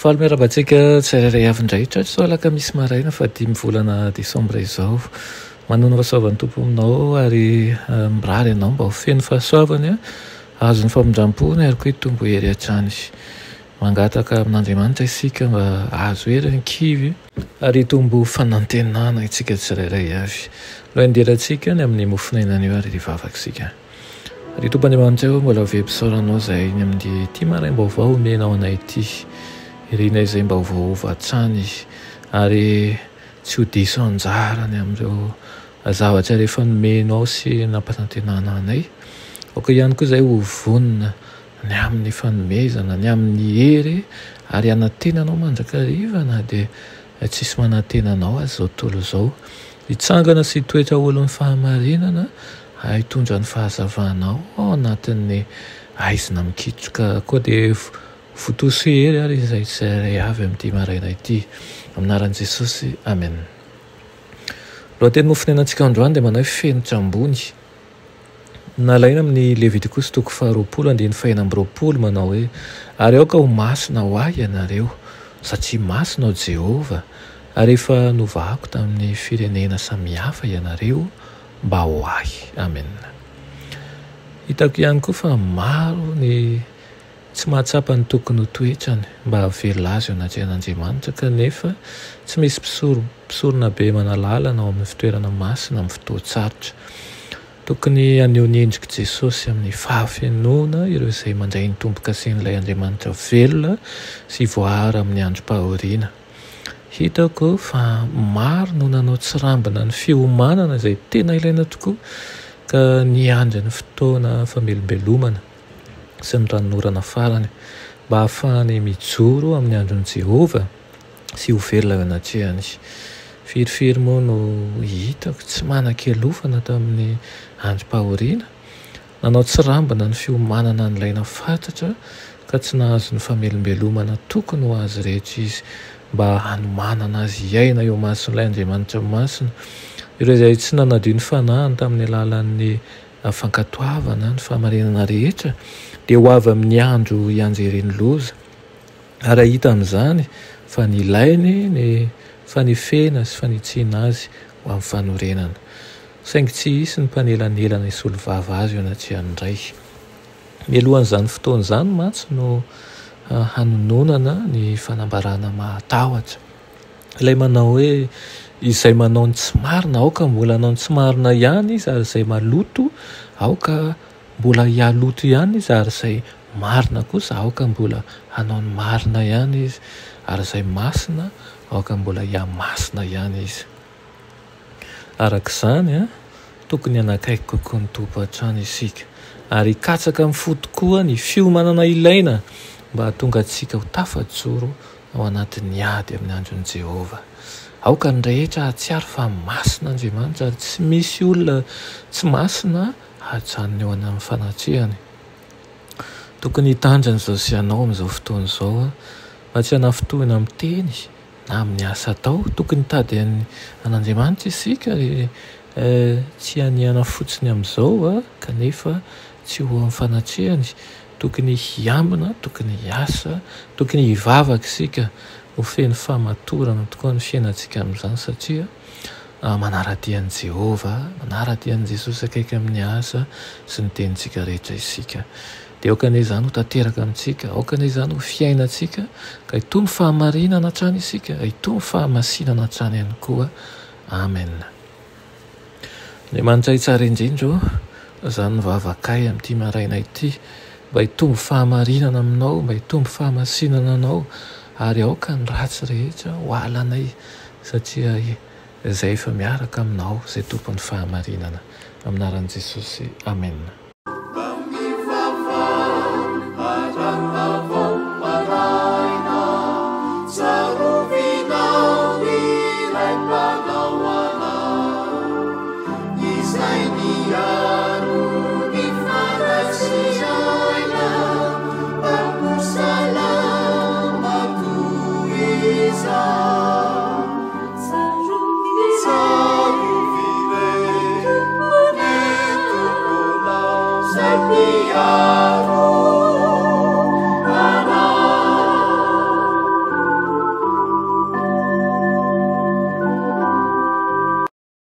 Fahameraba-tsika tsirairay avy indrahitra tsy soalaka misy maraina fa 5 volana desambra izao manona fahasoavan'ny tompo aminao ary mirary ianao mba ho feno fahasoavany a azony famindram-pony ary koa hitombo hery hatrany mangataka amin'Andriamanitra isika mba azo hery ny kivy ary hitombo fanantenana itsika tsirairay avy lo anderantsika ny amin'ny mofinainan'io ary rivavakisika ary tompoandriamanitra eo mbola vempisaoranao zay ny amin'ny ty maraim-baovao menao anay ity irina izay mba hovaova hatrany ary tsy ho diso anjarany amin'ireo zavatra rehefa nomenao sy nampanantenana anay oka ihany koa izay ho vonina ny amin'ny fanomezana ny amin'ny hery ary anatenanao mandrakariva na dia tsisy manatenanao azy zao tontolo izao hitsangana sy toetra olon'ny fahamarinana hitondra ny fahazavanao ao anatin'ny aizina mikitroka koa dia fotoso hery ary izay tsirairay avy amin'ity maraina ity aminaran'i Jesosy amen. Lohateny mofinainantsika androany dia manao fenitra ambony nalaina amin'ny Levitikosy 2:2-5 manao hoe ary aoka ho masina ho ahy ianareo satria masina ao Jehova ary efa novahako tamin'ny firenena samihafa ianareo mba ho ahy amen. Hitako ihany koa fa maro ny tsy mahatsapa ny tokony ho toetrany mba havelona azy ao anaty an'Andriamanitra kanefa tsy misy mpisorona be manalalana ao amin'ny fitoerana masina amin'ny fotoan-tsarotra tokony aneho ny endrika Jesosy amin'ny fahafenoana ireo izay mandray ny tomboka asian'ilay Andriamanitra velona sy voahara amin'ny androm-pahoriana hitako fa maro no nanao tsirambina ny fiomanana izay tena ilaina tokoa ka niandry ny fotoana famelombelomana sy ny ranonorana farany mba hahafahany mijoro amin'ny andron'i Jehova sy ho velona anatrehany firifiry moa no hitako tsy manan-kelofana tamin'ny androm-pahoriana nanao tsirambina ny fiomanana nylaina fantatra ka tsy nahazo ny famelombelomana tokony ho azy rehetra izy mba hanomanana azy iaina eo mason'ilay Andriamanitra masina ireo izay tsy nanadio ny fanahiny tamin'ny alalan'ny fankatoavana ny fahamarinana rehetra dia ho avy amin'ny andro ianjereny loza ary ahita amin'izany fa nilainy ny fanifena sy fanitsiana azy ho amin'ny fanorenana saingy tsy hisy ny mpanelanelana isolo vava azy eo anatrehany indray mialohan'izany fotoana izany mantsy no hanononana ny fanambarana mahatahotra ilay manao hoe izay manao ny tsy marina aoka mbola hanao ny tsy marina ihany izy ary izay maloto aoka mbola hialoto ihany izy ary izay marina kosa aoka mbola hanao ny marina ihany izy ary izay masina aoka mbola hiamasina ihany izy arak'izany tokony hanakaiky kokoa ny tompo hatrany isika ary hikatsaka amin'ny fo tokoa ny fiomanana ilaina mba hahatonga antsika ho tafajoro ao anatin'ny ady amin'ny andron'i Jehova aoka ny rehetra hatsiaro fa masina Andriamanitra ary tsy misy olona tsy masina hatranony eo amin'ny fanatrehany tokony hitandriny izao sy anao amin'izao fotoana izao mba tsy hanafotoana amin'ny teny na amin'ny asa atao tokony hitady an'Andriamanitra isika ary tsy haniana fotsiny amin'izao kanefa tsy ho amin'ny fanatrehany tokony hiambina tokony hiasa tokony hivavaka isika ho feno fahamatorana tokoa ny fiainantsika amin'izany satria manara-dian'i Jehova manara-dian'i Jesosy akaiky amin'ny asa sy ny tenintsika rehetra isika dia aokana izany ho tanteraka amintsika aokana izany ho fiainantsika ka hitombo fahamarinana hatrany isika hitombo fahamasinana hatrany ihany koa amen. Andriamanitra hitsara indrindra izany nivavakay amin'ity maraina ity mba hitombo fahamarinana aminao mba hitombo fahamasinana anao ary aoka ny ratsy rehetra ho alanay satria izay efa miaraka aminao izay tompon'ny fahamarinana aminaran'i Jesosy amen. Saru sepiaro